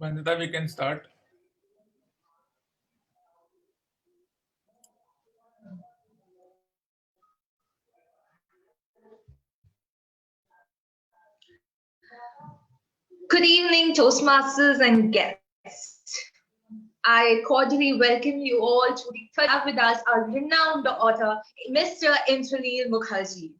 Vandita, we can start. Good evening, Toastmasters and guests. I cordially welcome you all to the third have with us our renowned author, Mr. Indranil Mukherjee.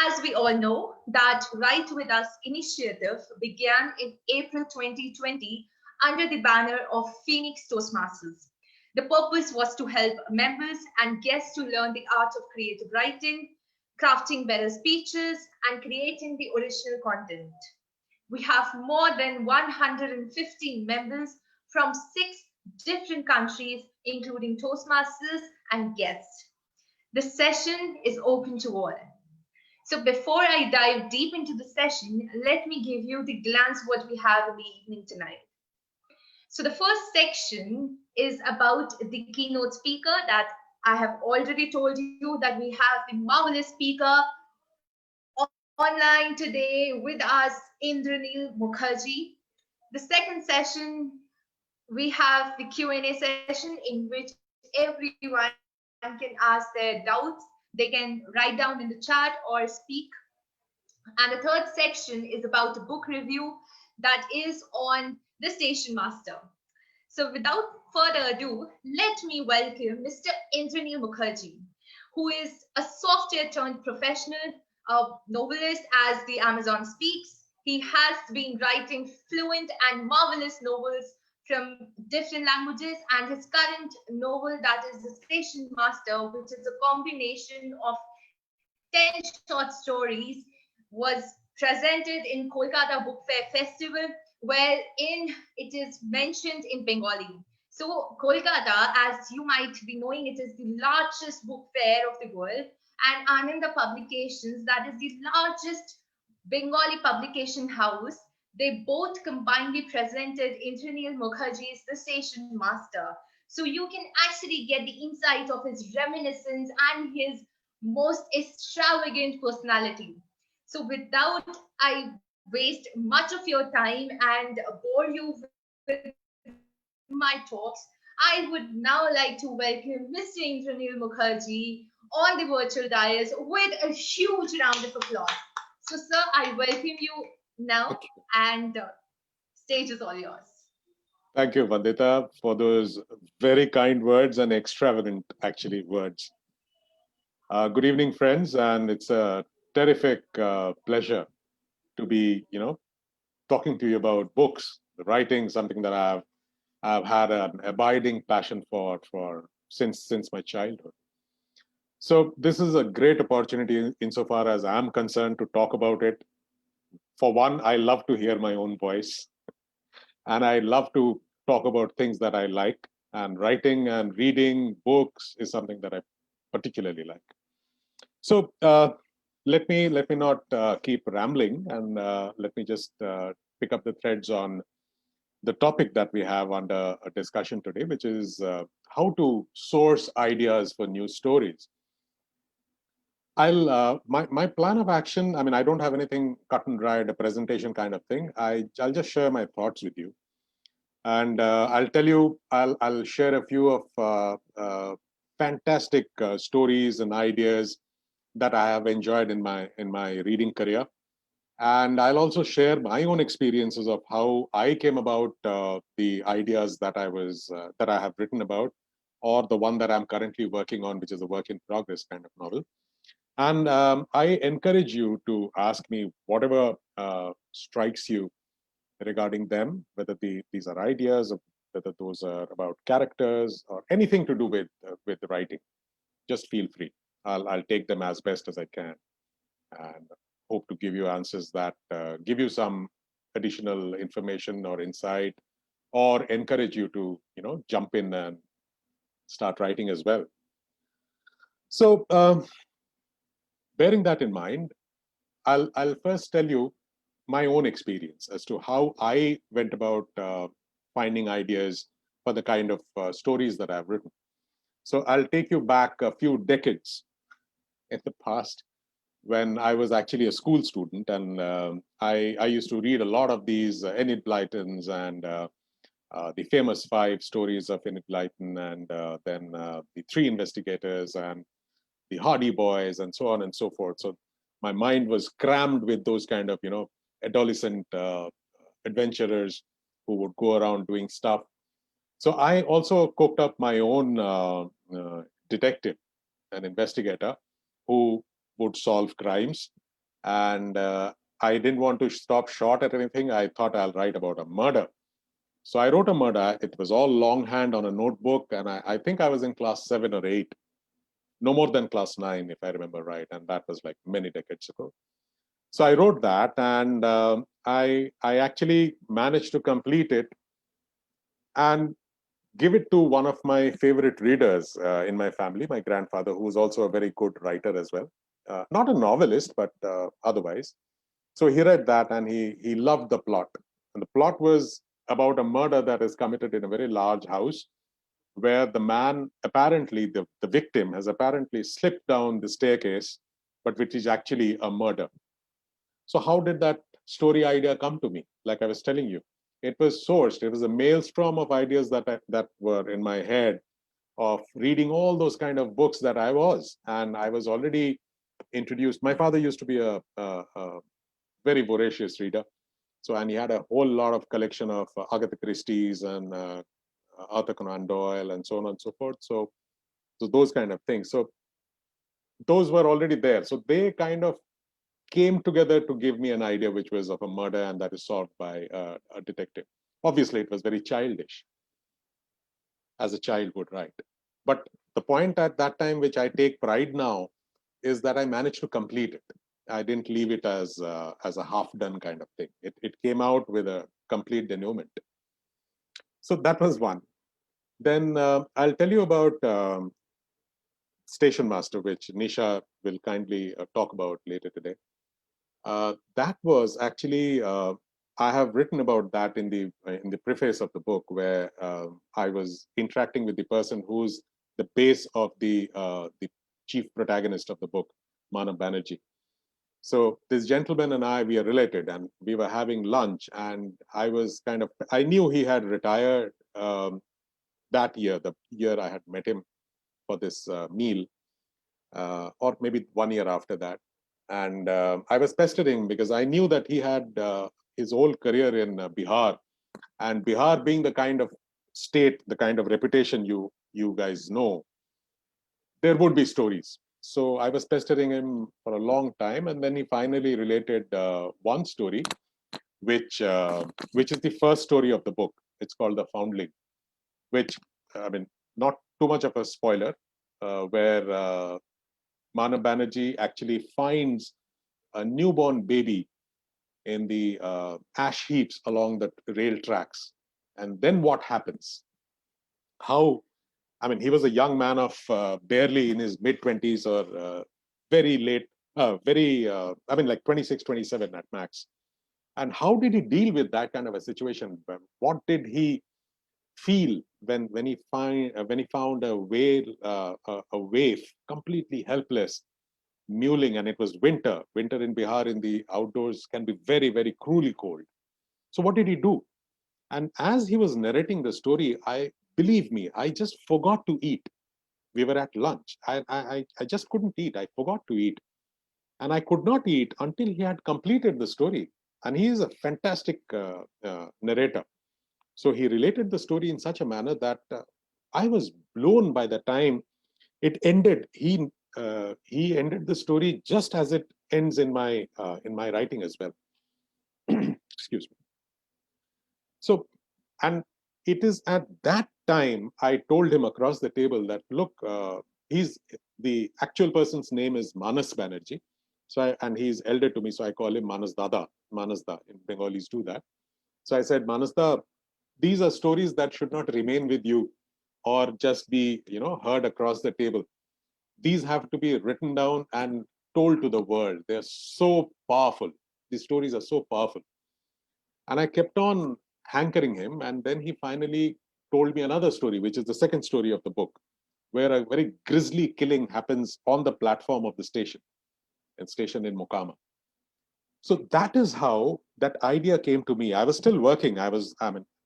As we all know, that Write With Us initiative began in April 2020 under the banner of Phoenix Toastmasters. The purpose was to help members and guests to learn the art of creative writing, crafting better speeches, and creating the original content. We have more than 115 members from 6 different countries, including Toastmasters and guests. The session is open to all. So before I dive deep into the session, let me give you the glance what we have in the evening tonight. So the first section is about the keynote speaker that I have already told you that we have the marvelous speaker online today with us, Indranil Mukherjee. The second session, we have the Q&A session in which everyone can ask their doubts. They can write down in the chat or speak. And the third section is about a book review that is on the Station Master. So without further ado, let me welcome Mr. Indranil Mukherjee, who is a software turned professional, a novelist as the Amazon speaks. He has been writing fluent and marvelous novels from different languages, and his current novel, that is The Station Master, which is a combination of 10 short stories, was presented in Kolkata Book Fair Festival, wherein it is mentioned in Bengali. So, Kolkata, as you might be knowing, it is the largest book fair of the world, and Ananda Publications, that is the largest Bengali publication house. They both combinedly presented Indranil Mukherjee's The Station Master. So you can actually get the insight of his reminiscence and his most extravagant personality. So without I waste much of your time and bore you with my talks, I would now like to welcome Mr. Indranil Mukherjee on the virtual dais with a huge round of applause. So, sir, I welcome you now, Thank you. and stage is all yours. Thank you, Vandita, for those very kind words and extravagant, actually, words. Good evening, friends, and it's a terrific pleasure to be, talking to you about books, the writing, something that I've had an abiding passion for since my childhood. So this is a great opportunity insofar as I'm concerned to talk about it. For one, I love to hear my own voice, and I love to talk about things that I like. And writing and reading books is something that I particularly like. So let me not keep rambling, and let me just pick up the threads on the topic that we have under a discussion today, which is how to source ideas for new stories. My plan of action. I mean, I don't have anything cut and dried, a presentation kind of thing. I'll just share my thoughts with you. And I'll tell you, I'll share a few of fantastic stories and ideas that I have enjoyed in my reading career, and I'll also share my own experiences of how I came about the ideas that I have written about, or the one that I'm currently working on, which is a work in progress kind of novel. And I encourage you to ask me whatever strikes you regarding them, whether these are ideas, or whether those are about characters, or anything to do with the writing. Just feel free. I'll take them as best as I can, and hope to give you answers that give you some additional information or insight, or encourage you to jump in and start writing as well. So, bearing that in mind, I'll first tell you my own experience as to how I went about finding ideas for the kind of stories that I've written. So I'll take you back a few decades in the past, when I was actually a school student, and I used to read a lot of these Enid Blytons and the famous five stories of Enid Blyton, and then the three investigators and the Hardy Boys, and so on and so forth. So my mind was crammed with those kind of adolescent adventurers who would go around doing stuff. So I also cooked up my own detective, an investigator who would solve crimes. And I didn't want to stop short at anything. I thought I'll write about a murder. So I wrote a murder. It was all longhand on a notebook. And I think I was in class 7 or 8, no more than class 9, if I remember right. And that was like many decades ago. So I wrote that, and I actually managed to complete it and give it to one of my favorite readers in my family, my grandfather, who was also a very good writer as well. Not a novelist, but otherwise. So he read that, and he loved the plot. And the plot was about a murder that is committed in a very large house, where the man, apparently, the victim has apparently slipped down the staircase, but which is actually a murder. So how did that story idea come to me? Like I was telling you, it was sourced. It was a maelstrom of ideas that were in my head, of reading all those kind of books that I was. And I was already introduced. My father used to be a very voracious reader. So, and he had a whole lot of collection of Agatha Christie's and Arthur Conan Doyle and so on and so forth. So those kind of things. So those were already there. So they kind of came together to give me an idea, which was of a murder, and that is solved by a detective. Obviously, it was very childish, as a child would write. But the point at that time, which I take pride now, is that I managed to complete it. I didn't leave it as a half done kind of thing. It came out with a complete denouement. So that was one. Then I'll tell you about Station Master, which Nisha will kindly talk about later today. That was actually I have written about that in the preface of the book, where I was interacting with the person who's the base of the chief protagonist of the book, Manav Banerjee. So this gentleman and we are related, and we were having lunch, and I knew he had retired that year, the year I had met him for this meal, or maybe 1 year after that. And I was pestering because I knew that he had his whole career in Bihar, and Bihar being the kind of state, the kind of reputation you guys know, there would be stories. So I was pestering him for a long time, and then he finally related one story, which which is the first story of the book. It's called The Foundling, which, I mean, not too much of a spoiler, where Manav Banerjee actually finds a newborn baby in the ash heaps along the rail tracks. And then what happens? How, I mean, he was a young man of barely in his mid 20s, or very late, I mean, like 26, 27 at max. And how did he deal with that kind of a situation? What did he feel when he found a whale, a waif, completely helpless, mewling, and it was winter. Winter in Bihar in the outdoors can be very, very cruelly cold. So what did he do? And as he was narrating the story, believe me, I just forgot to eat. We were at lunch. I just couldn't eat. I forgot to eat. And I could not eat until he had completed the story. And he is a fantastic narrator. So he related the story in such a manner that I was blown by the time it ended. He ended the story just as it ends in my writing as well. Excuse me. So, and it is at that time I told him across the table that, look, he's the actual person's name is Manas Banerjee. So and he's elder to me, so I call him Manas Dada. Manasda in Bengalis do that. So I said, Manasda, these are stories that should not remain with you or just be, heard across the table. These have to be written down and told to the world. They're so powerful. These stories are so powerful. And I kept on hankering him. And then he finally told me another story, which is the second story of the book, where a very grisly killing happens on the platform of the station. station in Mokama. So that is how that idea came to me. I was still working.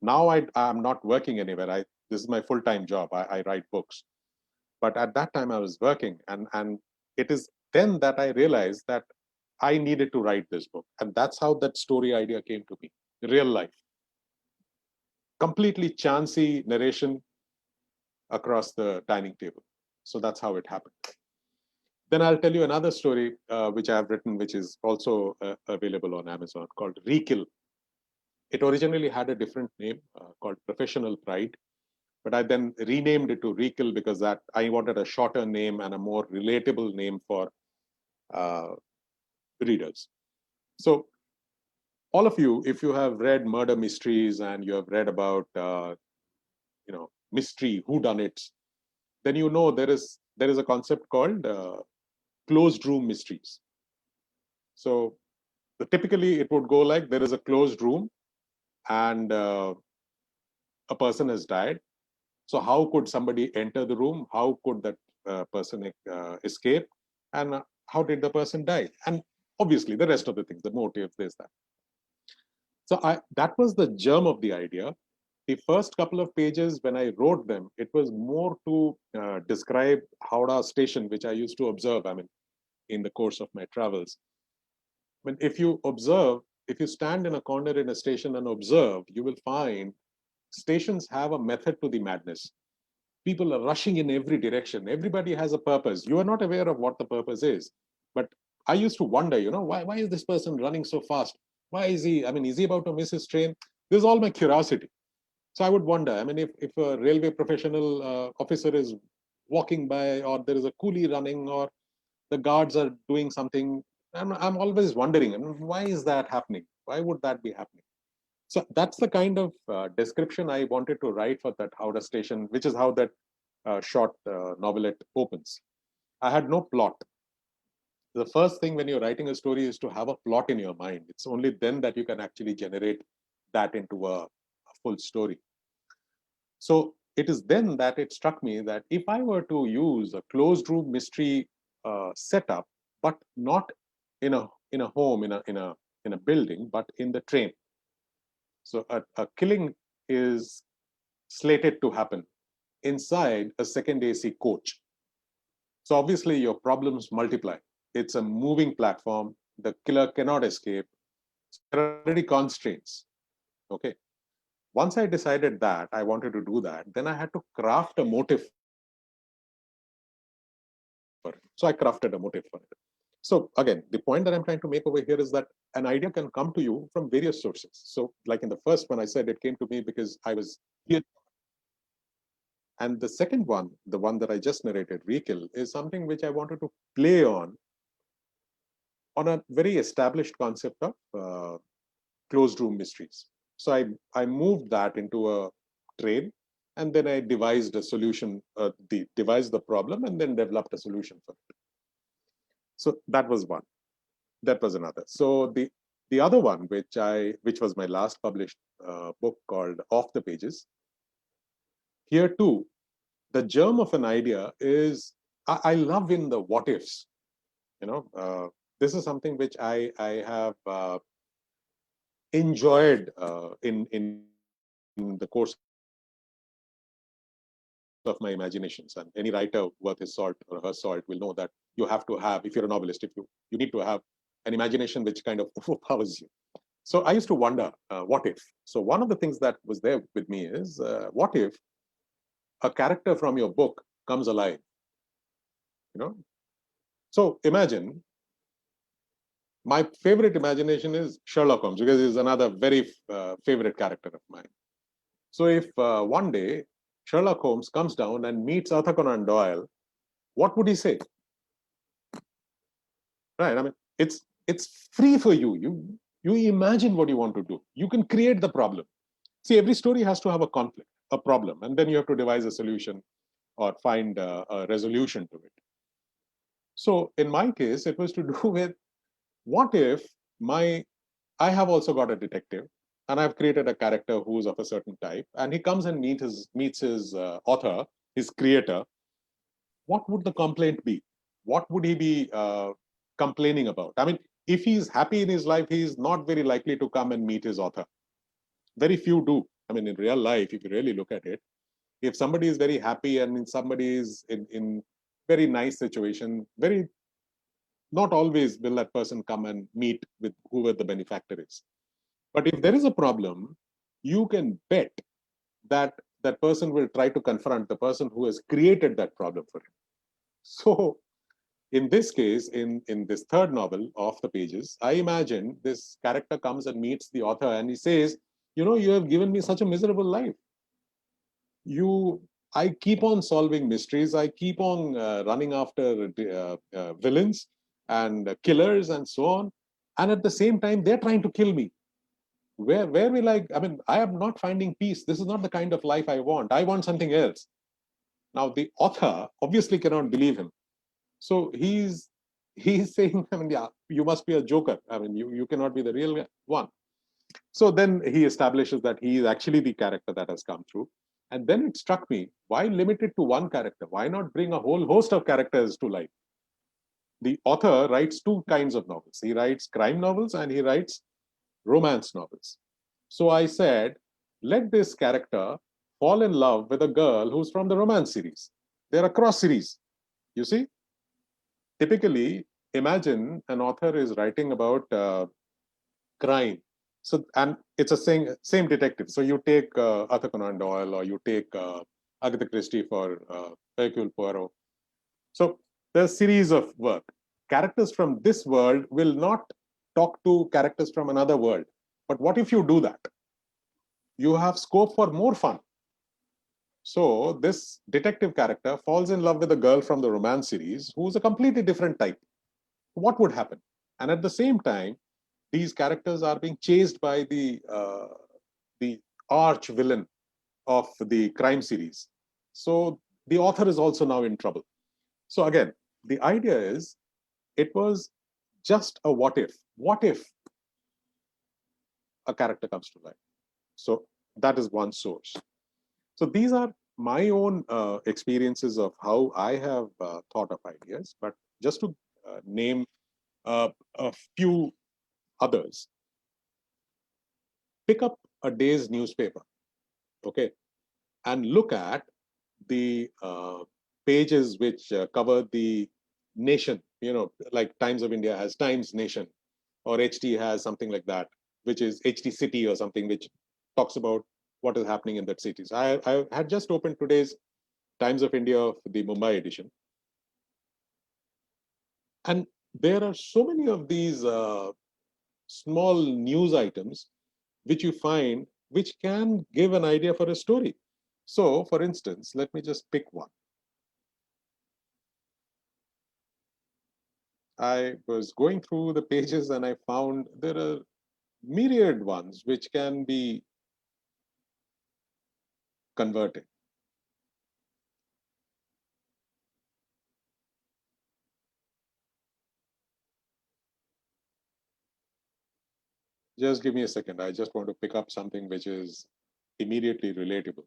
Now I'm not working anywhere. This is my full-time job. I write books. But at that time I was working, and it is then that I realized that I needed to write this book. And that's how that story idea came to me. Real life. Completely chancy narration across the dining table. So that's how it happened. Then I'll tell you another story which I have written, which is also available on Amazon, called Rekill. It originally had a different name called Professional Pride, but I then renamed it to Rekill because that I wanted a shorter name and a more relatable name for readers. So all of you, if you have read murder mysteries and you have read about mystery whodunits, then you know there is a concept called closed room mysteries. So typically it would go like, there is a closed room and a person has died. So how could somebody enter the room? How could that person escape? And how did the person die? And obviously the rest of the things, the motive, this, that. So that was the germ of the idea. The first couple of pages, when I wrote them, it was more to describe Howrah station, which I used to observe, in the course of my travels. When if you stand in a corner in a station and observe, you will find stations have a method to the madness. People are rushing in every direction. Everybody has a purpose. You are not aware of what the purpose is. But I used to wonder, why is this person running so fast? Why is he, is he about to miss his train? This is all my curiosity. So I would wonder, if a railway professional officer is walking by, or there is a coolie running, or the guards are doing something, I'm always wondering, why is that happening? Why would that be happening? So that's the kind of description I wanted to write for that Howrah station, which is how that short novelette opens. I had no plot. The first thing when you're writing a story is to have a plot in your mind. It's only then that you can actually generate that into a full story. So it is then that it struck me that if I were to use a closed room mystery setup, but not in a home, in a building, but in the train. So a killing is slated to happen inside a second AC coach. So obviously your problems multiply. It's a moving platform. The killer cannot escape. So there are already constraints. Okay. Once I decided that I wanted to do that, then I had to craft a motive for it. So I crafted a motive for it. So again, the point that I'm trying to make over here is that an idea can come to you from various sources. So like in the first one, I said it came to me because I was here. And the second one, the one that I just narrated, Rekill, is something which I wanted to play on a very established concept of closed room mysteries. So I moved that into a train, and then I devised a solution, devised the problem, and then developed a solution for it. So that was one. That was another. So the other one, which was my last published book, called Off the Pages. Here too, the germ of an idea is I love in the what ifs. This is something which I have enjoyed in the course of my imaginations. And any writer worth his salt or her salt will know that you have to have, if you're a novelist, if you need to have an imagination which kind of overpowers you. So I used to wonder, what if? So one of the things that was there with me is, what if a character from your book comes alive? You know, so imagine, my favorite imagination is Sherlock Holmes, because he's another very favorite character of mine. So if one day Sherlock Holmes comes down and meets Arthur Conan Doyle, what would he say? Right? It's free for you. You imagine what you want to do. You can create the problem. See, every story has to have a conflict, a problem, and then you have to devise a solution or find a resolution to it. So in my case, it was to do with, what if I have also got a detective, and I've created a character who's of a certain type, and he comes and meets his author, his creator. What would the complaint be? What would he be complaining about. I mean, if he's happy in his life, he's not very likely to come and meet his author. Very few do. I mean, in real life, if you really look at it, if somebody is very happy and somebody is in very nice situation, very not always will that person come and meet with whoever the benefactor is. But if there is a problem, you can bet that that person will try to confront the person who has created that problem for him. So in this case, in this third novel of the pages, I imagine this character comes and meets the author and he says, you know, you have given me such a miserable life. I keep on solving mysteries. I keep on running after villains and killers and so on. And at the same time, they're trying to kill me. Where will I mean, I am not finding peace. This is not the kind of life I want. I want something else. Now, the author obviously cannot believe him. So he's saying, I mean, yeah, you must be a joker. I mean, you cannot be the real one. So then he establishes that he is actually the character that has come through. And then it struck me, why limit it to one character? Why not bring a whole host of characters to life? The author writes two kinds of novels. He writes crime novels and he writes romance novels. So I said, let this character fall in love with a girl who's from the romance series. They're a cross series. You see, typically, imagine an author is writing about crime. So, and it's a same detective. So you take Arthur Conan Doyle or you take Agatha Christie for Hercule Poirot. So there's a series of work. Characters from this world will not talk to characters from another world. But what if you do that? You have scope for more fun. So this detective character falls in love with a girl from the romance series who's a completely different type. What would happen? And at the same time, these characters are being chased by the arch villain of the crime series. So the author is also now in trouble. So again, the idea is it was just a what if. What if a character comes to life? So that is one source. So these are my own experiences of how I have thought of ideas. But just to name a few others, pick up a day's newspaper, okay, and look at the pages which cover the nation, you know, like Times of India has Times Nation, or HT has something like that, which is HT City or something, which talks about what is happening in that city. So I had just opened today's Times of India of the Mumbai edition. And there are so many of these small news items which you find which can give an idea for a story. So, for instance, let me just pick one. I was going through the pages and I found there are myriad ones which can be converted. Just give me a second. I just want to pick up something which is immediately relatable.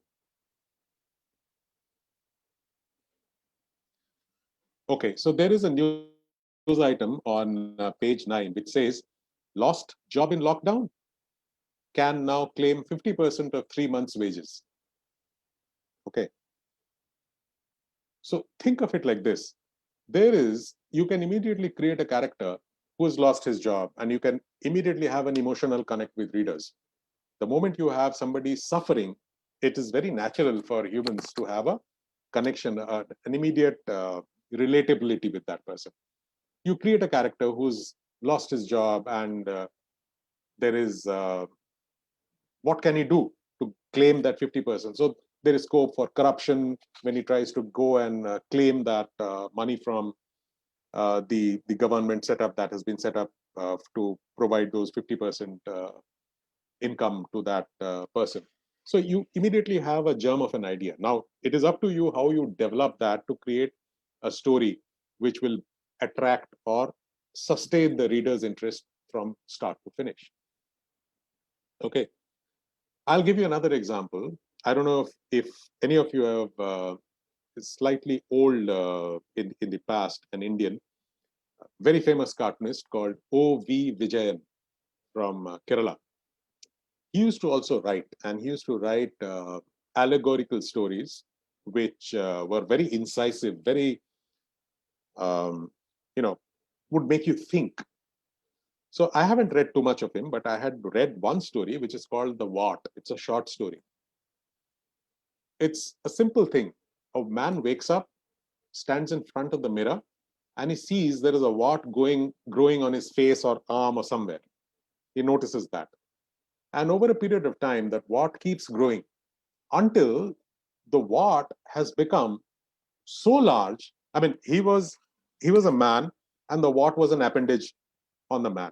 Okay, so there is a news item on page 9 which says, lost job in lockdown, can now claim 50% of 3 months' wages. Okay, so think of it like this. You can immediately create a character who has lost his job, and you can immediately have an emotional connect with readers. The moment you have somebody suffering, it is very natural for humans to have a connection, an immediate relatability with that person. You create a character who's lost his job, and there is what can he do to claim that 50%? So there is scope for corruption when he tries to go and claim that money from the government setup that has been set up to provide those 50% income to that person. So you immediately have a germ of an idea. Now, it is up to you how you develop that to create a story which will attract or sustain the reader's interest from start to finish. Okay, I'll give you another example. I don't know if any of you have slightly old in the past, an Indian. very famous cartoonist called O.V. Vijayan from Kerala. He used to also write, and he used to write allegorical stories, which were very incisive, very, um, you know, would make you think. So I haven't read too much of him, but I had read one story which is called The What. It's a short story. It's a simple thing. A man wakes up, stands in front of the mirror, and he sees there is a wart growing on his face or arm or somewhere. He notices that. And over a period of time, that wart keeps growing until the wart has become so large. I mean, he was a man, and the wart was an appendage on the man.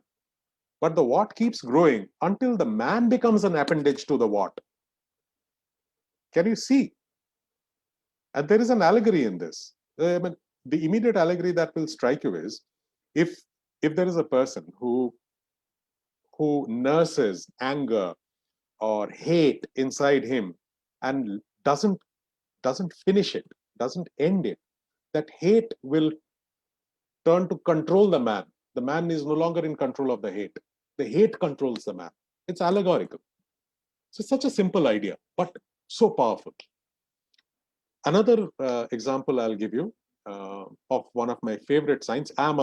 But the wart keeps growing until the man becomes an appendage to the wart. Can you see? And there is an allegory in this. I mean, the immediate allegory that will strike you is if if there is a person who nurses anger or hate inside him and doesn't finish it, doesn't end it, that hate will turn to control the man. The man is no longer in control of the hate. The hate controls the man. It's allegorical. So such a simple idea, but so powerful. Another example I'll give you of one of my favorite science. I'm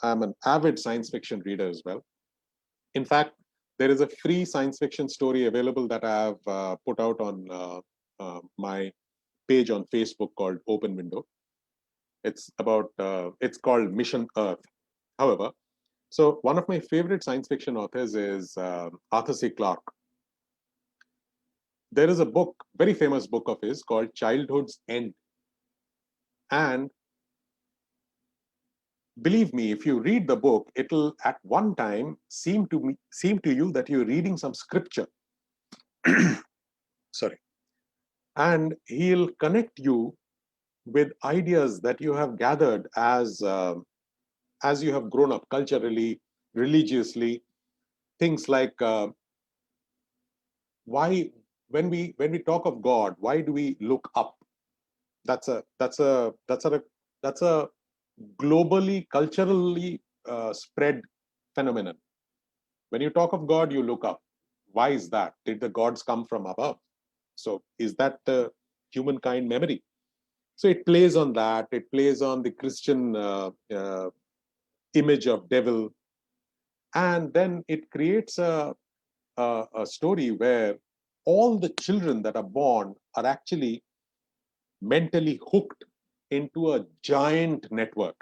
an avid science fiction reader as well. In fact, there is a free science fiction story available that I have put out on my page on Facebook called Open Window. It's called Mission Earth. However, so one of my favorite science fiction authors is Arthur C. Clarke. There is a book, very famous book of his called Childhood's End. And believe me, if you read the book, it'll at one time seem to you that you're reading some scripture. Sorry. And he'll connect you with ideas that you have gathered as you have grown up culturally, religiously. Things like why when we talk of God, why do we look up? That's a globally, culturally spread phenomenon. When you talk of God, you look up. Why is that? Did the gods come from above? So is that the humankind memory? So it plays on that. It plays on the Christian image of devil, and then it creates a story where all the children that are born are actually mentally hooked into a giant network.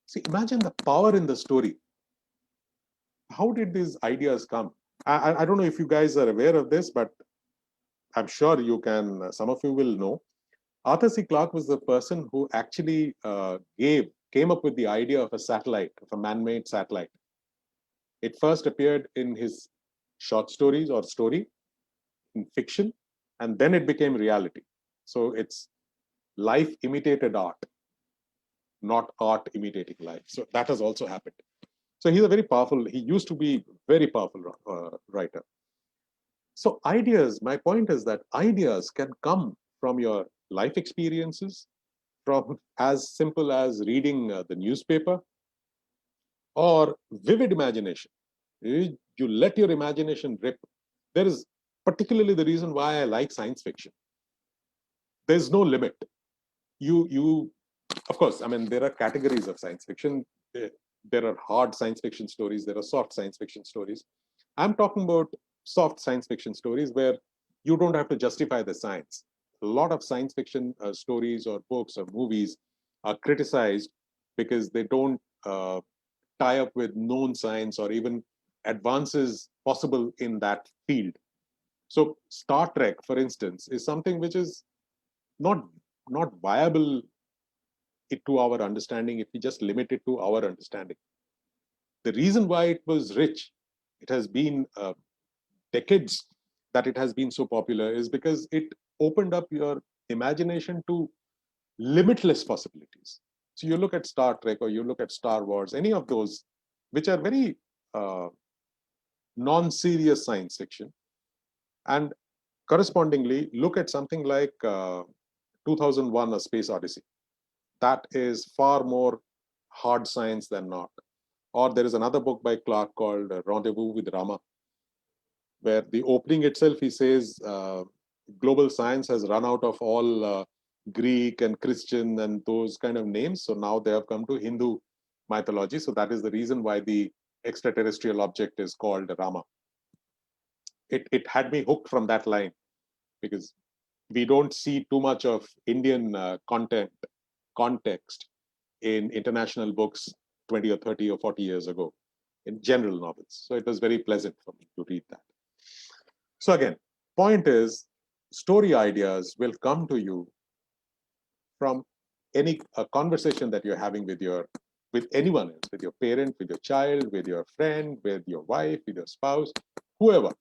See, imagine the power in the story. How did these ideas come? I don't know if you guys are aware of this, but I'm sure you can, some of you will know. Arthur C. Clarke was the person who actually came up with the idea of a satellite, of a man-made satellite. It first appeared in his short stories or story in fiction, and then it became reality. So it's life imitated art, not art imitating life. So that has also happened. So he's a very powerful, he used to be very powerful writer. So ideas, my point is that ideas can come from your life experiences, from as simple as reading the newspaper, or vivid imagination. You let your imagination rip. There is particularly the reason why I like science fiction. There's no limit. You of course, I mean, there are categories of science fiction. There are hard science fiction stories, there are soft science fiction stories. I'm talking about soft science fiction stories where you don't have to justify the science. A lot of science fiction stories or books or movies are criticized because they don't tie up with known science or even advances possible in that field. So Star Trek, for instance, is something which is not not viable to our understanding if we just limit it to our understanding. The reason why it was rich, it has been decades that it has been so popular, is because it opened up your imagination to limitless possibilities. So you look at Star Trek or you look at Star Wars, any of those, which are very uh, non-serious science fiction, and correspondingly look at something like 2001: A Space Odyssey. That is far more hard science than not. Or there is another book by Clark called Rendezvous with Rama, where the opening itself, he says, global science has run out of all Greek and Christian and those kind of names. So now they have come to Hindu mythology. So that is the reason why the extraterrestrial object is called Rama. It had me hooked from that line, because we don't see too much of Indian context in international books 20 or 30 or 40 years ago in general novels. So it was very pleasant for me to read that. So again, point is, story ideas will come to you from any conversation that you're having with anyone else, with your parent, with your child, with your friend, with your wife, with your spouse, whoever.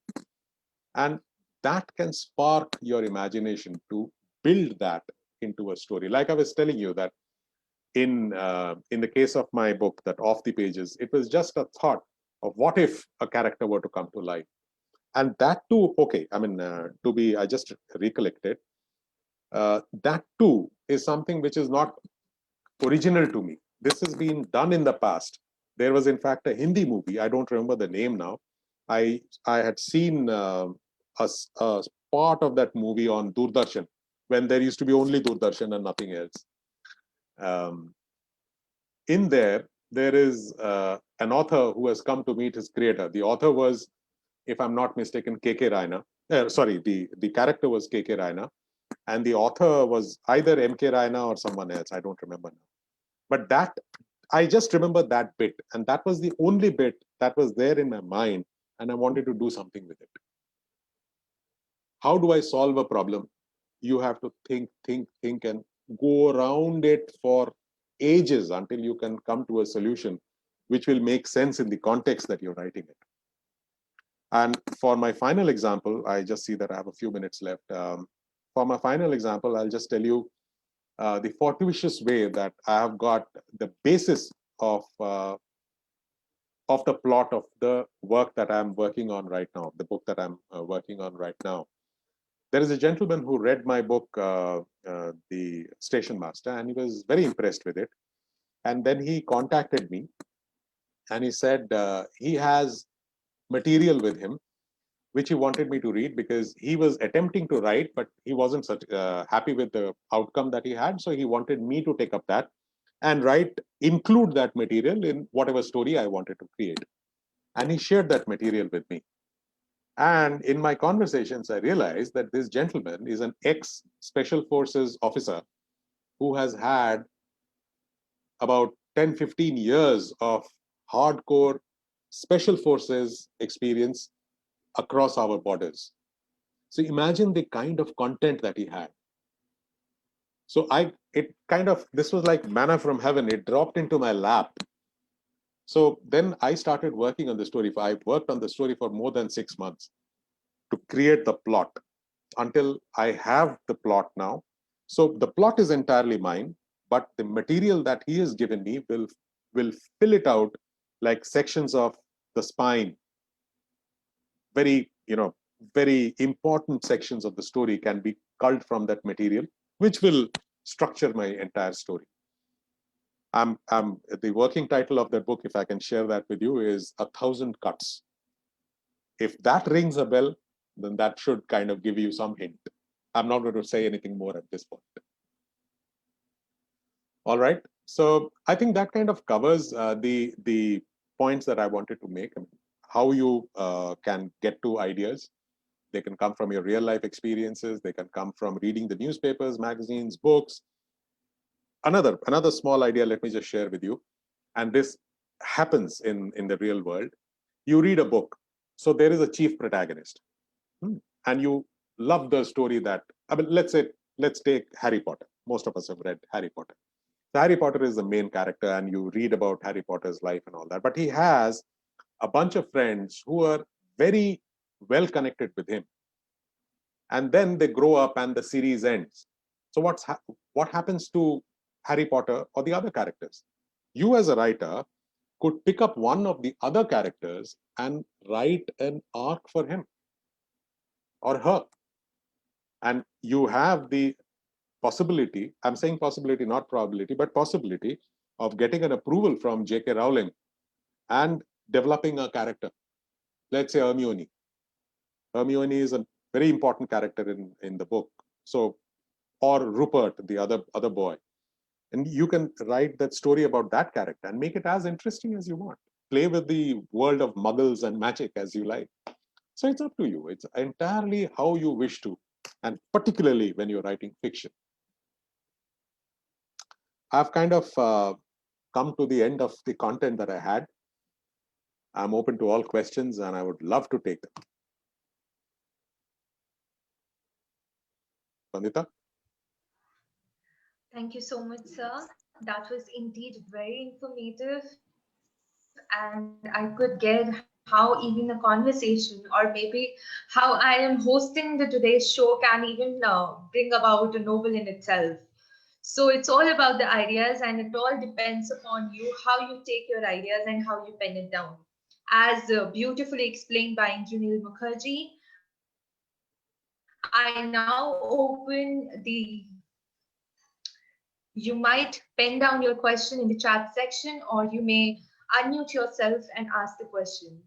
And that can spark your imagination to build that into a story. Like I was telling you that in the case of my book, that Off the Pages, it was just a thought of what if a character were to come to life. And that too, okay, I mean, I just recollected, that too is something which is not original to me. This has been done in the past. There was, in fact, a Hindi movie. I don't remember the name now. I had seen a part of that movie on Doordarshan, when there used to be only Doordarshan and nothing else. In there is an author who has come to meet his creator. The author was, if I'm not mistaken, K.K. Raina. Sorry, the character was K.K. Raina, and the author was either M.K. Raina or someone else. I don't remember now. But that, I just remember that bit, and that was the only bit that was there in my mind, and I wanted to do something with it. How do I solve a problem? You have to think, and go around it for ages until you can come to a solution which will make sense in the context that you're writing it. And for my final example, I just see that I have a few minutes left. For my final example, I'll just tell you the fortuitous way that I have got the basis of the plot of the work that I'm working on right now, the book that I'm working on right now. There is a gentleman who read my book, The Station Master, and he was very impressed with it. And then he contacted me, and he said he has material with him which he wanted me to read, because he was attempting to write, but he wasn't happy with the outcome that he had. So he wanted me to take up that and include that material in whatever story I wanted to create. And he shared that material with me. And in my conversations, I realized that this gentleman is an ex-Special Forces officer who has had about 10, 15 years of hardcore Special Forces experience across our borders. So imagine the kind of content that he had. So this was like manna from heaven. It dropped into my lap. So then I started working on the story. I worked on the story for more than 6 months to create the plot, until I have the plot now. So the plot is entirely mine, but the material that he has given me will fill it out, like sections of the spine. Very important sections of the story can be culled from that material, which will structure my entire story. The working title of that book, if I can share that with you, is 1,000 Cuts. If that rings a bell, then that should kind of give you some hint. I'm not going to say anything more at this point. All right. So I think that kind of covers the points that I wanted to make. How you can get to ideas. They can come from your real life experiences. They can come from reading the newspapers, magazines, books. Another small idea, let me just share with you. And this happens in the real world. You read a book. So there is a chief protagonist. And you love the story let's take Harry Potter. Most of us have read Harry Potter. So Harry Potter is the main character, and you read about Harry Potter's life and all that. But he has a bunch of friends who are very well connected with him. And then they grow up and the series ends. So what happens to Harry Potter or the other characters? You as a writer could pick up one of the other characters and write an arc for him or her. And you have the possibility, I'm saying possibility, not probability, but possibility, of getting an approval from J.K. Rowling and developing a character. Let's say Hermione. Hermione is a very important character in the book. So, or Rupert, the other boy. And you can write that story about that character and make it as interesting as you want. Play with the world of muggles and magic as you like. So it's up to you. It's entirely how you wish to, and particularly when you're writing fiction. I've kind of come to the end of the content that I had. I'm open to all questions and I would love to take them. Vandita? Thank you so much, sir. That was indeed very informative, and I could get how even a conversation, or maybe how I am hosting the today's show, can even bring about a novel in itself. So it's all about the ideas, and it all depends upon you how you take your ideas and how you pen it down. As beautifully explained by Indranil Mukherjee, I now open you might pen down your question in the chat section, or you may unmute yourself and ask the question.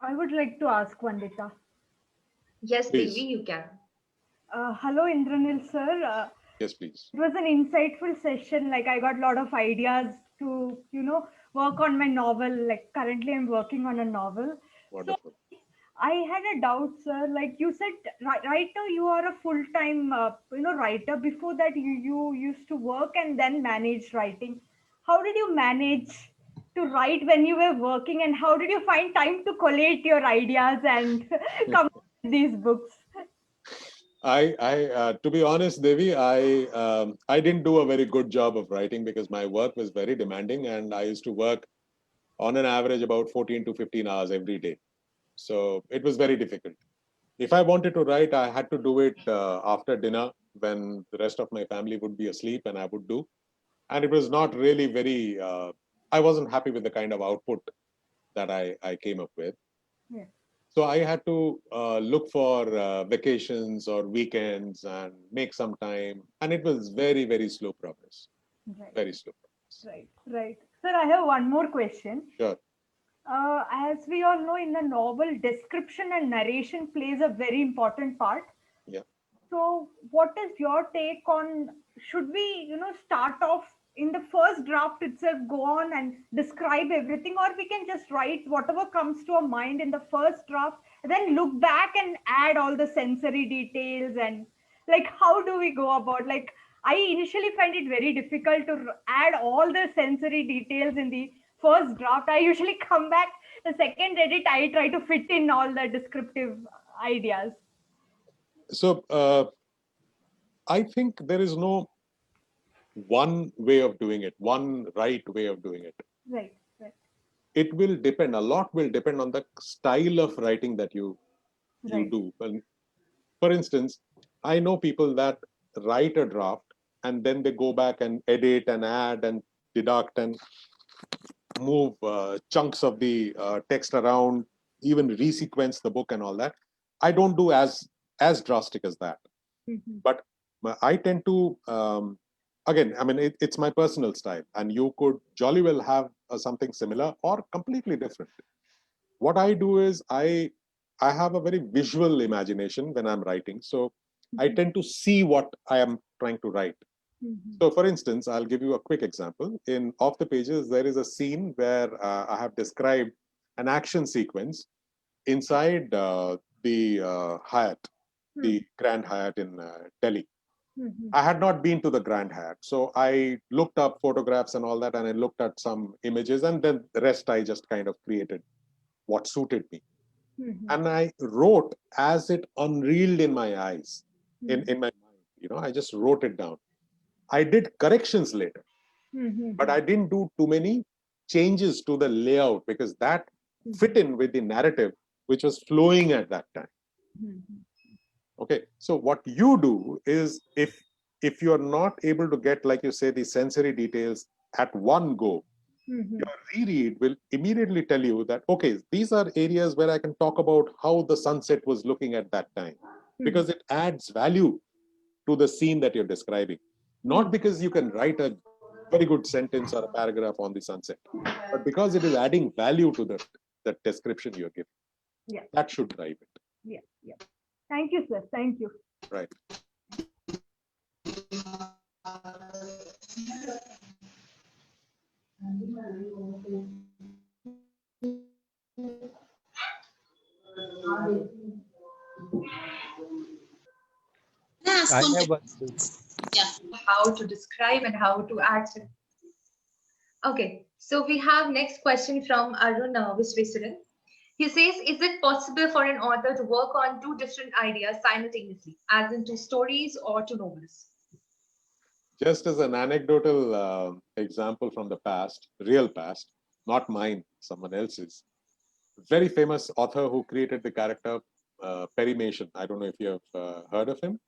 I would like to ask Vandita. Yes, Devi, Please. you can. Hello, Indranil sir. Yes, please. It was an insightful session. Like I got a lot of ideas to, work on my novel. Like currently, I'm working on a novel. So Wonderful. I had a doubt, sir. Like you said, right now you are a full-time, writer. Before that, you used to work and then manage writing. How did you manage to write when you were working, and how did you find time to collate your ideas and come up with these books? To be honest, Devi, I didn't do a very good job of writing because my work was very demanding, and I used to work on an average about 14 to 15 hours every day. So it was very difficult. If I wanted to write, I had to do it after dinner when the rest of my family would be asleep, and I would do. And it was not really very. I wasn't happy with the kind of output that I came up with. Yeah. So I had to look for vacations or weekends and make some time. And it was very, very slow progress. Right, Very slow progress. right. Sir, I have one more question. Sure. As we all know, in the novel, description and narration plays a very important part. Yeah. So, what is your take on, should we, start off in the first draft itself, go on and describe everything, or we can just write whatever comes to our mind in the first draft, then look back and add all the sensory details, and like how do we go about, like I initially find it very difficult to add all the sensory details in the first draft. I usually come back the second edit, I try to fit in all the descriptive ideas. So I think there is no one way of doing it, one right way of doing it. Right, right, It will depend, a lot will depend on the style of writing that you right. do. And for instance, I know people that write a draft and then they go back and edit and add and deduct and move chunks of the text around, even resequence the book and all that. I don't do as drastic as that, Mhm. but I tend to again. I mean, it's my personal style, and you could jolly well have something similar or completely different. What I do is I have a very visual imagination when I'm writing, so I Mhm. tend to see what I am trying to write. Mhm. So, for instance, I'll give you a quick example. In Off the Pages, there is a scene where I have described an action sequence inside the Hyatt, Mhm. the Grand Hyatt in Delhi. Mhm. I had not been to the Grand Hyatt, so I looked up photographs and all that, and I looked at some images, and then the rest I just kind of created what suited me. Mhm. And I wrote as it unreeled in my eyes, Mhm. in my mind. I just wrote it down. I did corrections later, but Mhm. I didn't do too many changes to the layout because that fit Mhm. in with the narrative which was flowing at that time. Mhm. Okay, so what you do is if you're not able to get, like you say, the sensory details at one go, Mhm. your reread will immediately tell you that, okay, these are areas where I can talk about how the sunset was looking at that time. because it adds value to the scene that you're describing. Not because you can write a very good sentence or a paragraph on the sunset, but because it is adding value to the description you're giving. Yeah. That should drive it. Yeah. Yeah. Thank you, sir. Thank you. Right. I have one. Yeah, how to describe and how to add. Okay, so we have next question from Arun Visvesaran. He says, is it possible for an author to work on two different ideas simultaneously, as in two stories or two novels? Just as an anecdotal example from the past, real past, not mine, someone else's, very famous author who created the character Perry Mason. I don't know if you have heard of him.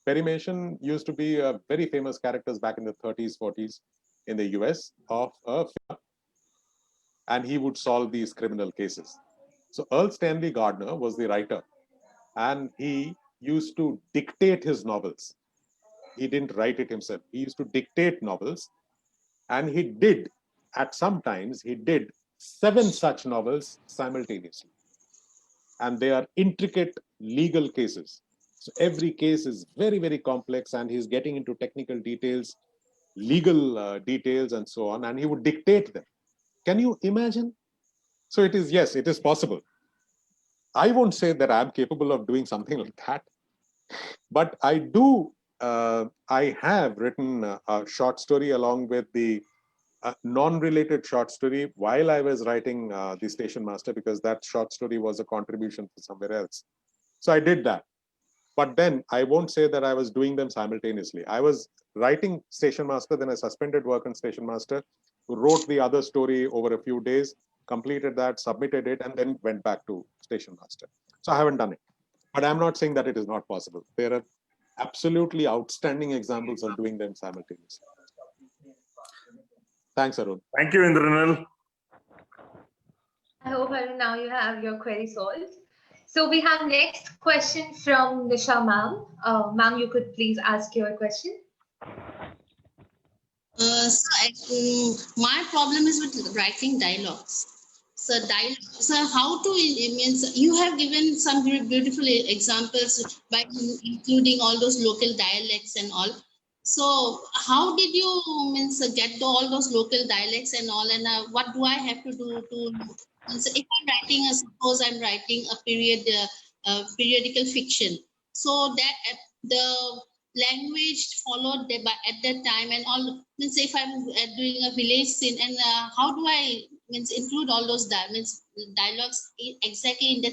Perry Mason used to be a very famous character back in the 30s, 40s in the US of a and he would solve these criminal cases. So Earl Stanley Gardner was the writer, and he used to dictate his novels. He didn't write it himself. He used to dictate novels, and he did, at some times, he did 7 such novels simultaneously. And they are intricate legal cases. So every case is very, very complex, and he's getting into technical details, legal details, and so on, and he would dictate them. Can you imagine? So it is, yes, it is possible. I won't say that I'm capable of doing something like that, but I have written a short story along with the non-related short story while I was writing The Station Master, because that short story was a contribution for somewhere else. So I did that. But then I won't say that I was doing them simultaneously. I was writing Station Master, then I suspended work on Station Master, wrote the other story over a few days, completed that, submitted it, and then went back to Station Master. So I haven't done it. But I'm not saying that it is not possible. There are absolutely outstanding examples of doing them simultaneously. Thanks, Arun. Thank you, Indranil. I hope, Arun, now you have your query solved. So we have next question from Nisha ma'am. Ma'am, you could please ask your question. My problem is with writing dialogues. So how to means you have given some beautiful examples by including all those local dialects and all. So how did you get all those local dialects and all, and what do I have to do to? So if I'm writing, suppose I'm writing a periodical fiction, so that the language followed at that time and all means if I'm doing a village scene, and how do I include all those dialogues exactly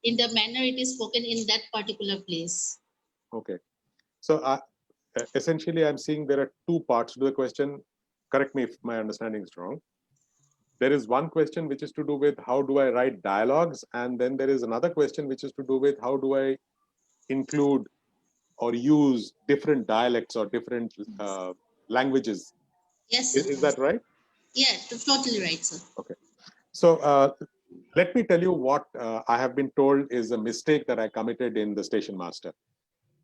in the manner it is spoken in that particular place. Okay. So essentially, I'm seeing there are two parts to the question. Correct me if my understanding is wrong. There is one question which is to do with how do I write dialogues, and then there is another question which is to do with how do I include or use different dialects or different languages. Yes, sir. Is that right? Yeah, totally right, sir. Okay. So let me tell you what I have been told is a mistake that I committed in the Station Master,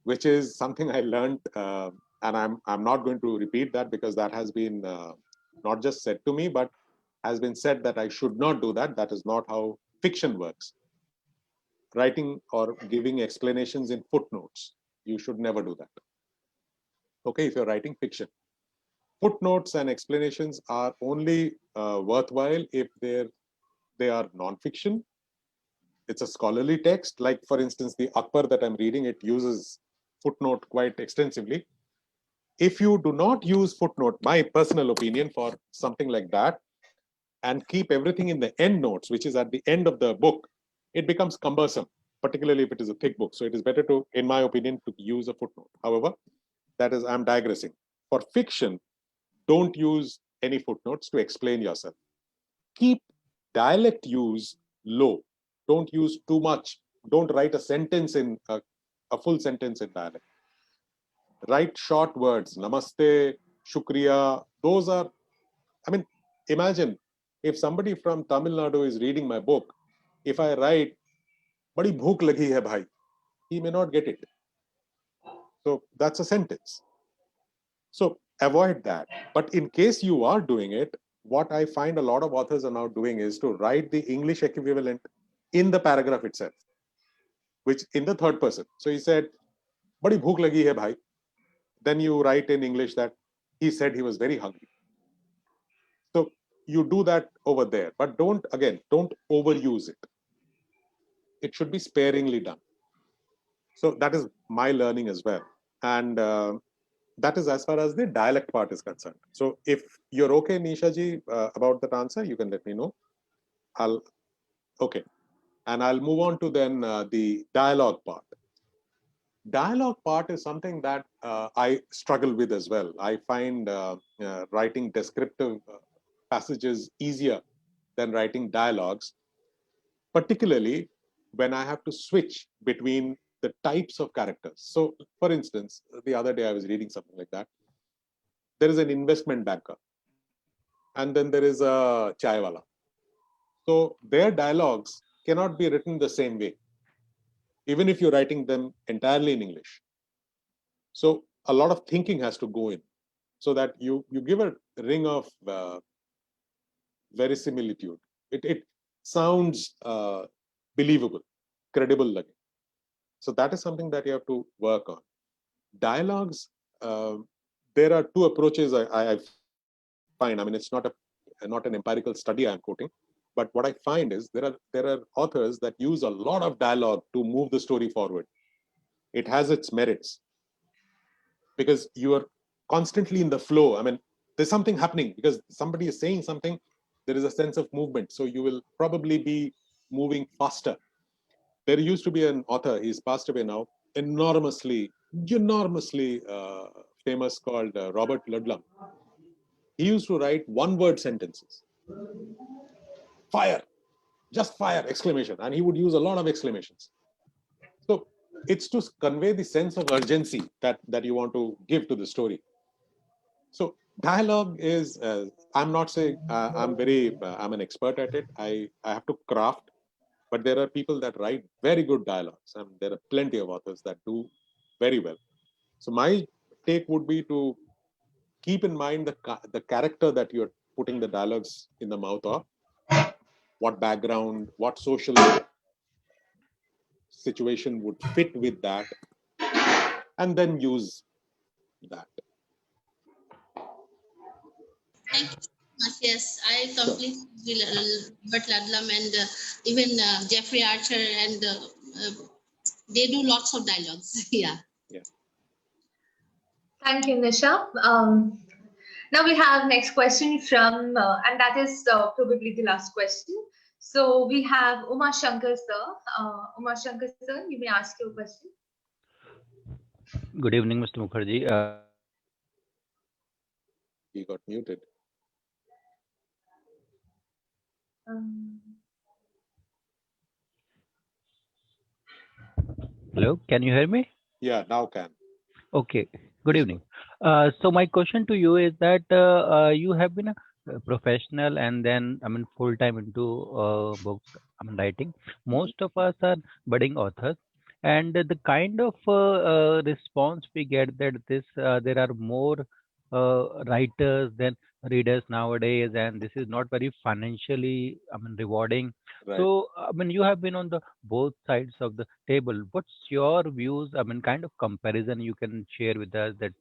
which is something I learned, and I'm not going to repeat that because that has been not just said to me, but has been said that I should not do that. That is not how fiction works. Writing or giving explanations in footnotes, you should never do that. Okay, if you're writing fiction. Footnotes and explanations are only worthwhile if they are non-fiction. It's a scholarly text. Like, for instance, the Akbar that I'm reading, it uses footnote quite extensively. If you do not use footnote, my personal opinion, for something like that, and keep everything in the end notes, which is at the end of the book, it becomes cumbersome, particularly if it is a thick book. So it is better to, in my opinion, to use a footnote. However, that is, I'm digressing. For fiction, don't use any footnotes to explain yourself. Keep dialect use low. Don't use too much. Don't write a sentence in a full sentence in dialect. Write short words. Namaste, shukriya. Those are, I mean, imagine if somebody from Tamil Nadu is reading my book, if I write, badi bhook lagi hai bhai, he may not get it. So that's a sentence. So avoid that. But in case you are doing it, what I find a lot of authors are now doing is to write the English equivalent in the paragraph itself, which in the third person. So he said, "Badi bhook lagi hai bhai." Then you write in English that he said he was very hungry. So you do that over there, but don't overuse it. It should be sparingly done. So that is my learning as well. And that is as far as the dialect part is concerned. So if you're okay, Nisha ji, about that answer, you can let me know. Okay. And I'll move on to then the dialogue part. Dialogue part is something that I struggle with as well. I find writing descriptive passages easier than writing dialogues, particularly when I have to switch between the types of characters. So, for instance, the other day I was reading something like that. There is an investment banker, and then there is a chaiwala. So, their dialogues cannot be written the same way, even if you're writing them entirely in English. So, a lot of thinking has to go in so that you give a ring of verisimilitude. It sounds believable, credible looking. So that is something that you have to work on. Dialogues, there are two approaches I find. I mean, it's not an empirical study I'm quoting, but what I find is there are authors that use a lot of dialogue to move the story forward. It has its merits because you are constantly in the flow. I mean, there's something happening because somebody is saying something. There is a sense of movement, so you will probably be moving faster. There used to be an author, he's passed away now, enormously famous, called Robert Ludlum. He used to write one-word sentences. Fire, just fire, exclamation. And he would use a lot of exclamations. So it's to convey the sense of urgency that you want to give to the story. So dialogue is, I'm not saying I'm an expert at it. I have to craft, but there are people that write very good dialogues, and there are plenty of authors that do very well. So my take would be to keep in mind the character that you're putting the dialogues in the mouth of, what background, what social situation would fit with that, and then use that. Thank you so much. Yes, I completely agree. Robert Ludlum and even Jeffrey Archer, and they do lots of dialogues. Yeah. Yeah. Thank you, Nisha. Now we have next question from, and that is probably the last question. So we have Uma Shankar sir. Uma Shankar sir, you may ask your question. Good evening, Mr. Mukherjee. He got muted. Hello, can you hear me? Yeah, now can. Okay, good Please evening. So my question to you is that you have been a professional and then, I mean, full-time into books, I mean, writing. Most of us are budding authors, and the kind of response we get that there are more writers than readers nowadays, and this is not very financially, I mean, rewarding. Right. So, I mean, you have been on the both sides of the table. What's your views? I mean, kind of comparison you can share with us that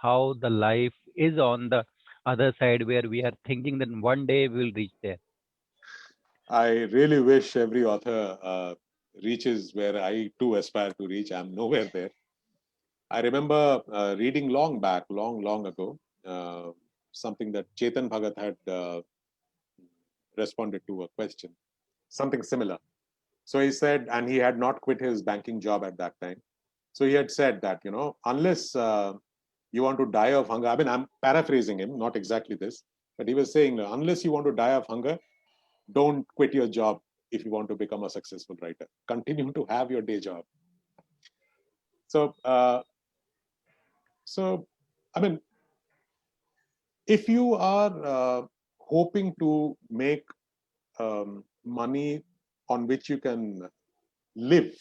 how the life is on the other side where we are thinking that one day we will reach there. I really wish every author reaches where I too aspire to reach. I'm nowhere there. I remember reading long ago, something that Chetan Bhagat had responded to a question, something similar. So he said, and he had not quit his banking job at that time. So he had said that, unless you want to die of hunger, I mean, I'm paraphrasing him, not exactly this, but he was saying, unless you want to die of hunger, don't quit your job if you want to become a successful writer. Continue to have your day job. So, I mean, if you are hoping to make money on which you can live,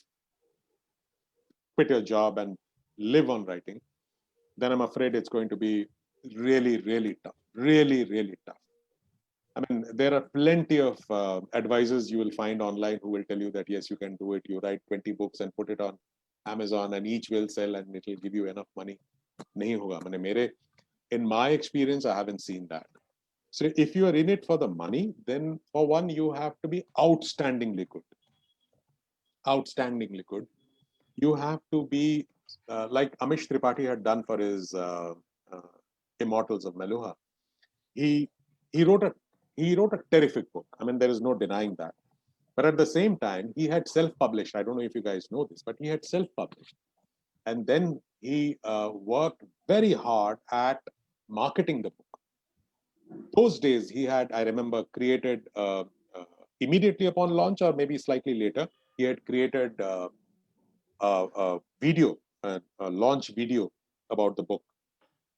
quit your job and live on writing, then I'm afraid it's going to be really, really tough. Really, really tough. I mean, there are plenty of advisors you will find online who will tell you that, yes, you can do it. You write 20 books and put it on Amazon and each will sell and it will give you enough money. Nahi hoga. In my experience, I haven't seen that. So if you are in it for the money, then for one, you have to be outstandingly good. Outstandingly good. You have to be like Amish Tripathi had done for his Immortals of Meluha. He wrote a terrific book. I mean, there is no denying that. But at the same time, he had self-published. I don't know if you guys know this, but he had self-published. And then he worked very hard at marketing the book. Those days, he had, I remember, created immediately upon launch or maybe slightly later, he had created a video, a launch video about the book.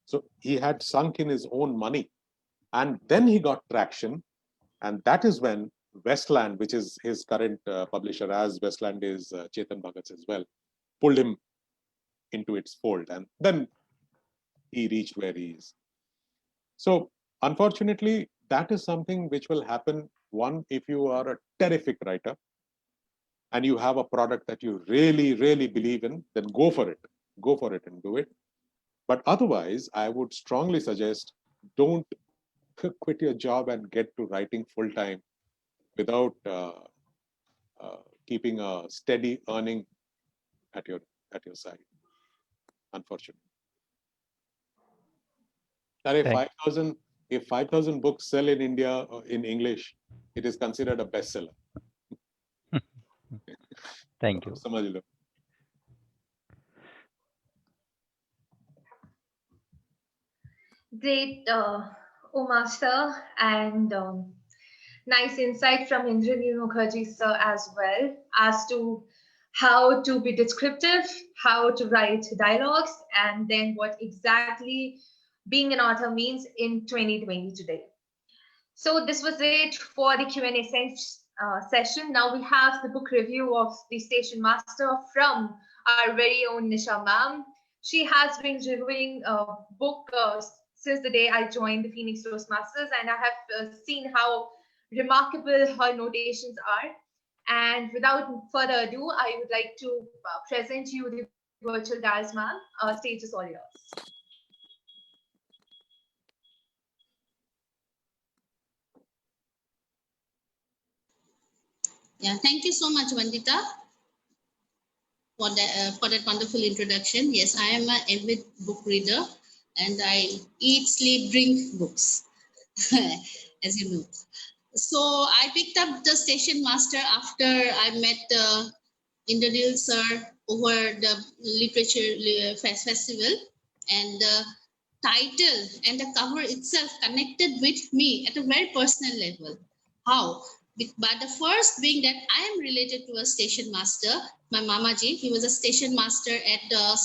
So he had sunk in his own money. And then he got traction. And that is when Westland, which is his current publisher, as Westland is Chetan Bhagat's as well, pulled him into its fold. And then he reached where he is. So unfortunately, that is something which will happen, one, if you are a terrific writer and you have a product that you really, really believe in, then go for it. Go for it and do it. But otherwise, I would strongly suggest don't quit your job and get to writing full time without keeping a steady earning at your side. Unfortunately, and if 5,000 books sell in India in English, it is considered a bestseller. Thank you. समझ लो. Great, Master, and nice insight from Indranil Mukherjee sir as well as to how to be descriptive, how to write dialogues, and then what exactly being an author means in 2020 today. So this was it for the Q&A session. Now we have the book review of The Station Master from our very own Nisha ma'am. She has been reviewing a book since the day I joined the Phoenix Toastmasters, and I have seen how remarkable her notations are. And without further ado, I would like to present you the virtual dials, ma'am. Stage is all yours. Yeah, thank you so much, Vandita, for that wonderful introduction. Yes, I am an avid book reader, and I eat, sleep, drink books, as you know. So I picked up The Station Master after I met Indranil sir over the literature festival, and the title and the cover itself connected with me at a very personal level. How? But the first being that I am related to a station master, my Mamaji. He was a station master at the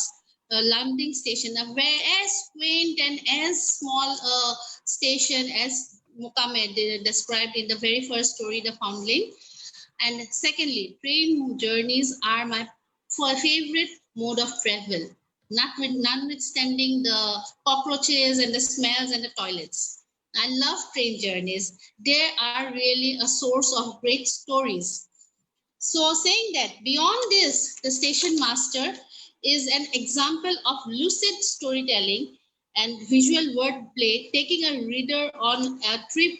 Landing station, a very as quaint and as small station as Mukamed described in the very first story, The Foundling. And secondly, train journeys are my favorite mode of travel, notwithstanding the cockroaches and the smells and the toilets. I love train journeys. They are really a source of great stories. So saying that, beyond this, The Station Master is an example of lucid storytelling and visual wordplay, taking a reader on a trip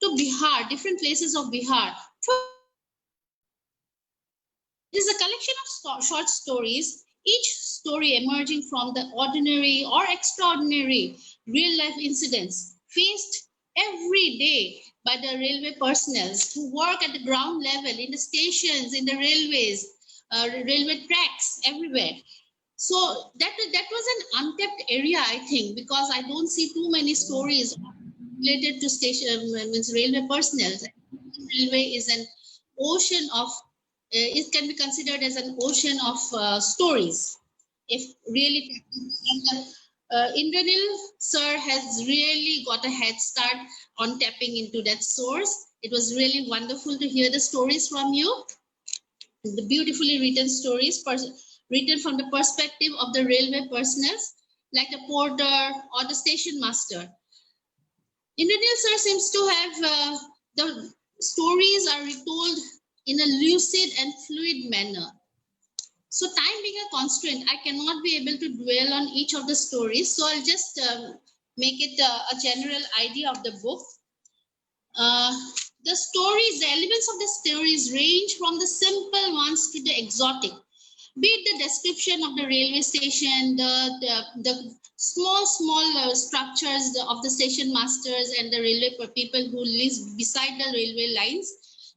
to Bihar, different places of Bihar. It is a collection of short stories, each story emerging from the ordinary or extraordinary real-life incidents faced every day by the railway personnel who work at the ground level, in the stations, in the railways, railway tracks, everywhere. So that was an untapped area, I think, because I don't see too many stories related to station means railway personnel. Railway is an ocean of it can be considered as an ocean of stories. If really, Indranil sir has really got a head start on tapping into that source. It was really wonderful to hear the stories from you, the beautifully written stories. written from the perspective of the railway personnel, like the porter or the station master. Indranil sir seems to have the stories are retold in a lucid and fluid manner. So time being a constraint, I cannot be able to dwell on each of the stories. So I'll just make it a general idea of the book. The stories, the elements of the stories range from the simple ones to the exotic. Be it the description of the railway station, the small structures of the station masters and the railway people who live beside the railway lines,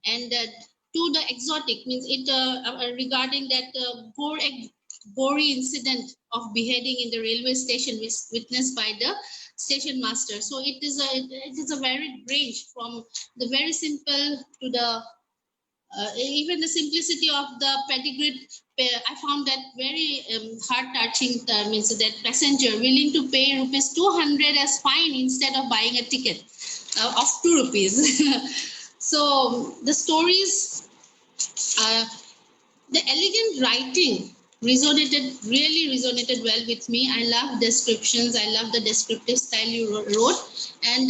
and to the exotic, means it regarding that gory incident of beheading in the railway station witnessed by the station master. So it is a varied range from the very simple to the even the simplicity of the pedigree. I found that very heart-touching. Means that passenger willing to pay rupees 200 as fine instead of buying a ticket of 2 rupees. So the stories, the elegant writing really resonated well with me. I love descriptions. I love the descriptive style you wrote, and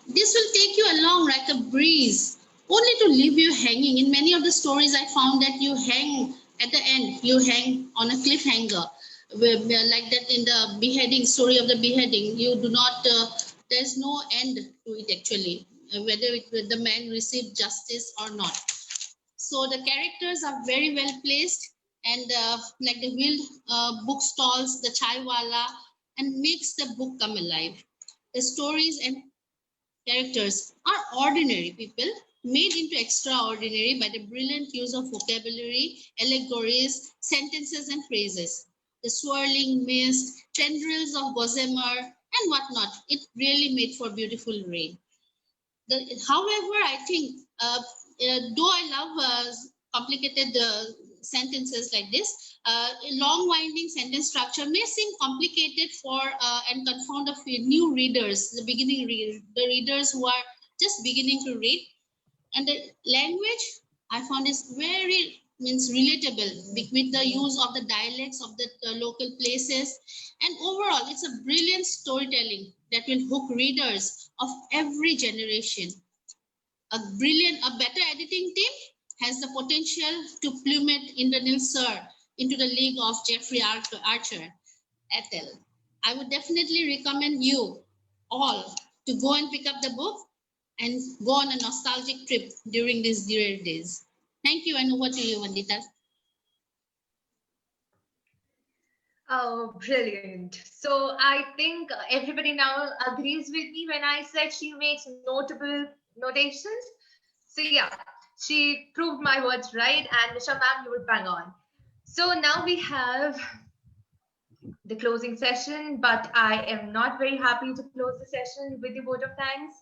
this will take you along like a breeze, only to leave you hanging. In many of the stories, I found that you hang at the end. You hang on a cliffhanger, like that in the beheading story of the beheading. You do not. There's no end to it actually, whether the man received justice or not. So the characters are very well placed, and like the wheeled book stalls, the chai wala, and makes the book come alive. The stories and characters are ordinary people made into extraordinary by the brilliant use of vocabulary, allegories, sentences, and phrases. The swirling mist, tendrils of gossamer, and whatnot. It really made for beautiful rain. However, I think, though I love complicated sentences like this, long winding sentence structure may seem complicated for and confound a few new readers, the readers who are just beginning to read. And the language I found is very relatable with the use of the dialects of the local places. And overall, it's a brilliant storytelling that will hook readers of every generation. A better editing team has the potential to plummet Indranil Sir into the league of Jeffrey Archer et al. I would definitely recommend you all to go and pick up the book and go on a nostalgic trip during these dear days. Thank you, and over to you, Vandita. Oh, brilliant. So I think everybody now agrees with me when I said she makes notable notations. So yeah, she proved my words right, and Nisha ma'am, you were bang on. So now we have the closing session, but I am not very happy to close the session with the vote of thanks.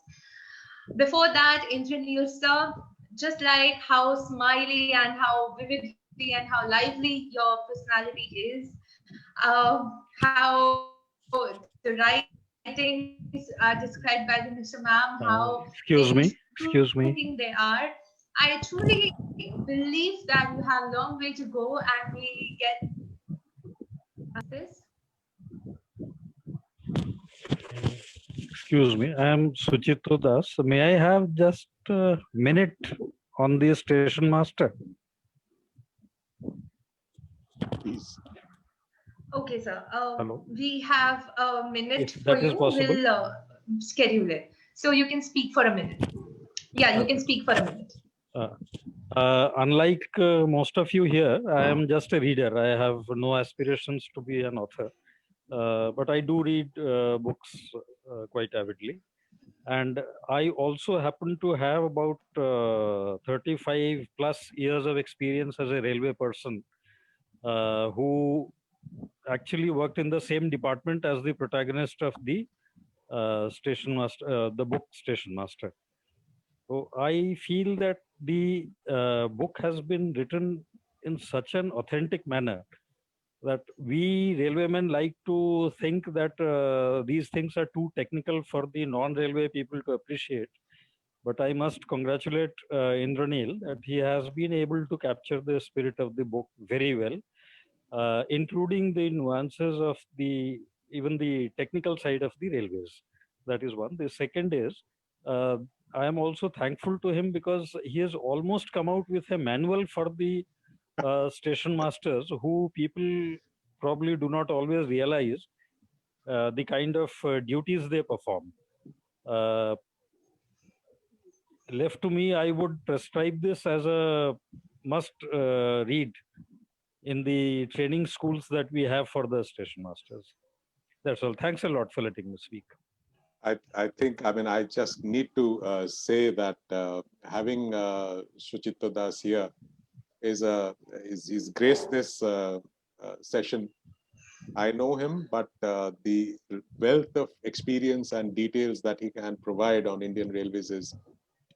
Before that, Indranil sir, just like how smiley and how vividly and how lively your personality is, how the writings are described by the Nisha ma'am, how Excuse me. intriguing they are. I truly believe that you have a long way to go, and we get this. Excuse me. I am Suchito Das. May I have just a minute on the station master? Please. Okay, sir. Hello. We have a minute If for that is you. possible. We'll schedule it. So you can speak for a minute. Yeah, you can speak for a minute. Unlike most of you here, I am just a reader. I have no aspirations to be an author. But I do read books quite avidly. And I also happen to have about 35 plus years of experience as a railway person who actually worked in the same department as the protagonist of the station master, the book Station Master. So I feel that the book has been written in such an authentic manner that we railwaymen like to think that these things are too technical for the non-railway people to appreciate. But I must congratulate Indranil that he has been able to capture the spirit of the book very well. including the nuances of even the technical side of the railways. That is one. The second is, I am also thankful to him because he has almost come out with a manual for the station masters, who people probably do not always realize the kind of duties they perform. Uh, Left to me, I would prescribe this as a must read in the training schools that we have for the station masters. That's all. Thanks a lot for letting me speak. I think, I mean, I just need to say that having Suchitra Das here he's graced this session. I know him, but the wealth of experience and details that he can provide on Indian Railways is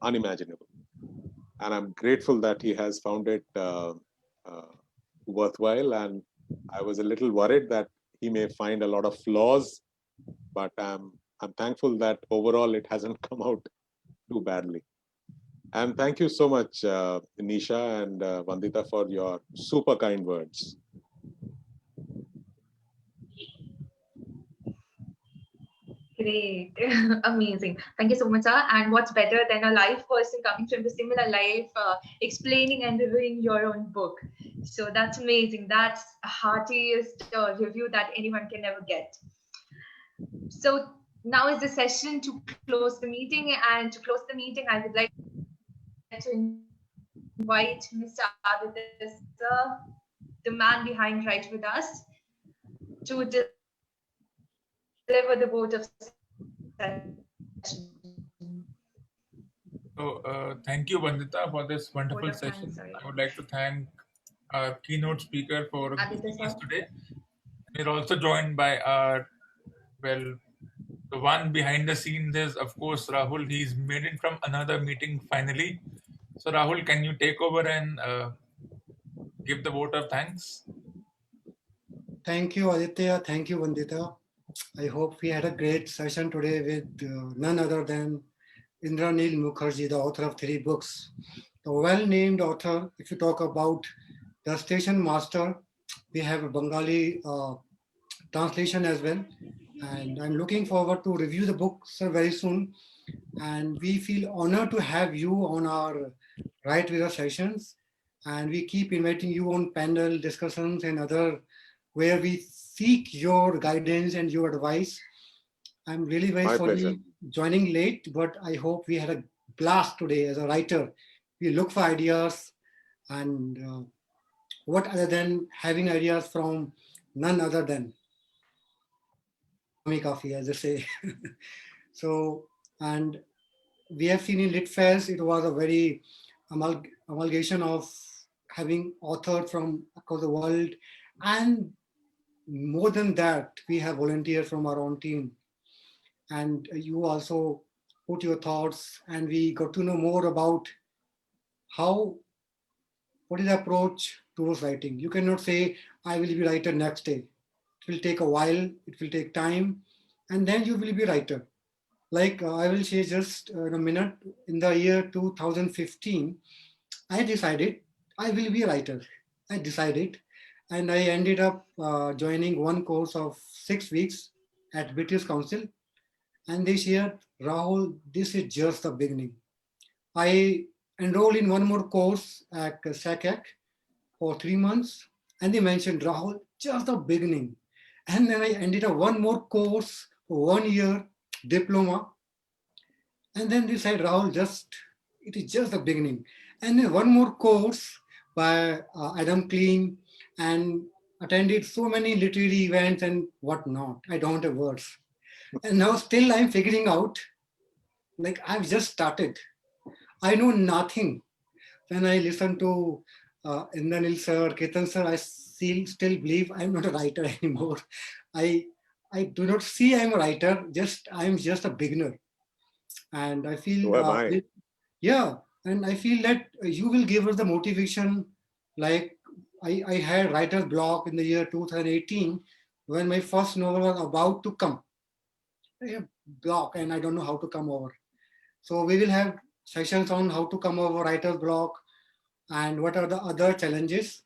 unimaginable. And I'm grateful that he has found it worthwhile. And I was a little worried that he may find a lot of flaws, but I'm thankful that overall it hasn't come out too badly. And thank you so much, Nisha and Vandita, for your super kind words. Great. Amazing. Thank you so much, sir. And what's better than a live person coming from the similar life, explaining and reviewing your own book? So that's amazing. That's the heartiest review that anyone can ever get. So now is the session to close the meeting. And to close the meeting, I would like to invite Mr. Aditya, sir, the man behind Right With Us, to deliver the vote of session. So thank you, Vandita, for this wonderful session. I would like to thank our keynote speaker for joining us today. We're also joined by our, well, the one behind the scenes is, of course, Rahul. He's made it from another meeting finally. So Rahul, can you take over and give the vote of thanks? Thank you, Aditya. Thank you, Vandita. I hope we had a great session today with none other than Indranil Mukherjee, the author of 3 books. A well-named author. If you talk about The Station Master, we have a Bengali translation as well. And I'm looking forward to review the book, sir, very soon. And we feel honored to have you on our Right With Us sessions. And we keep inviting you on panel discussions and other where we seek your guidance and your advice. I'm really very sorry joining late, but I hope we had a blast today as a writer. We look for ideas, and what other than having ideas from none other than coffee, as they say. So, and we have seen in Lit Fest, it was a very amalgamation of having authors from across the world, and more than that, we have volunteers from our own team. And you also put your thoughts, and we got to know more about what is the approach towards writing. You cannot say, I will be writer next day. It will take a while, it will take time, and then you will be writer. Like I will say just in a minute, in the year 2015, I decided I will be a writer. I decided, and I ended up joining one course of 6 weeks at British Council. And they shared, Rahul, this is just the beginning. I enrolled in one more course at SACAC for 3 months, and they mentioned, Rahul, just the beginning. And then I ended up one more course for 1 year, diploma. And then they said, Rahul, it is just the beginning. And then one more course by Adam Clean, and attended so many literary events and whatnot. I don't have words. And now still I'm figuring out, like I've just started. I know nothing. When I listen to Indranil sir, Ketan sir, I still believe I'm not a writer anymore. I do not see I'm a writer, I'm just a beginner. And I feel, yeah, and I feel that you will give us the motivation. Like I had writer's block in the year 2018 when my first novel was about to come. Block, and I don't know how to come over. So we will have sessions on how to come over writer's block and what are the other challenges.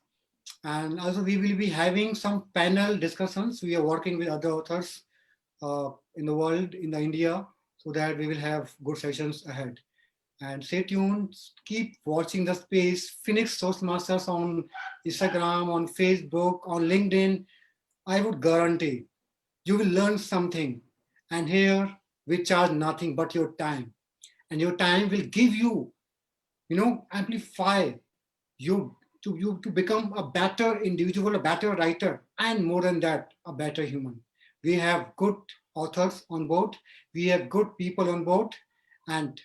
And also we will be having some panel discussions. We are working with other authors in the world, in the India, so that we will have good sessions ahead. And stay tuned, keep watching the space. Phoenix Toastmasters on Instagram, on Facebook, on LinkedIn. I would guarantee you will learn something. And here we charge nothing but your time. And your time will give you, amplify you to become a better individual, a better writer, and more than that, a better human. We have good authors on board. We have good people on board. And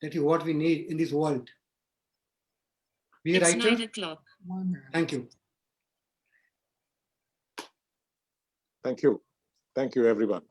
that is what we need in this world. Be a writer. 9 o'clock. Thank you. Thank you. Thank you, everyone.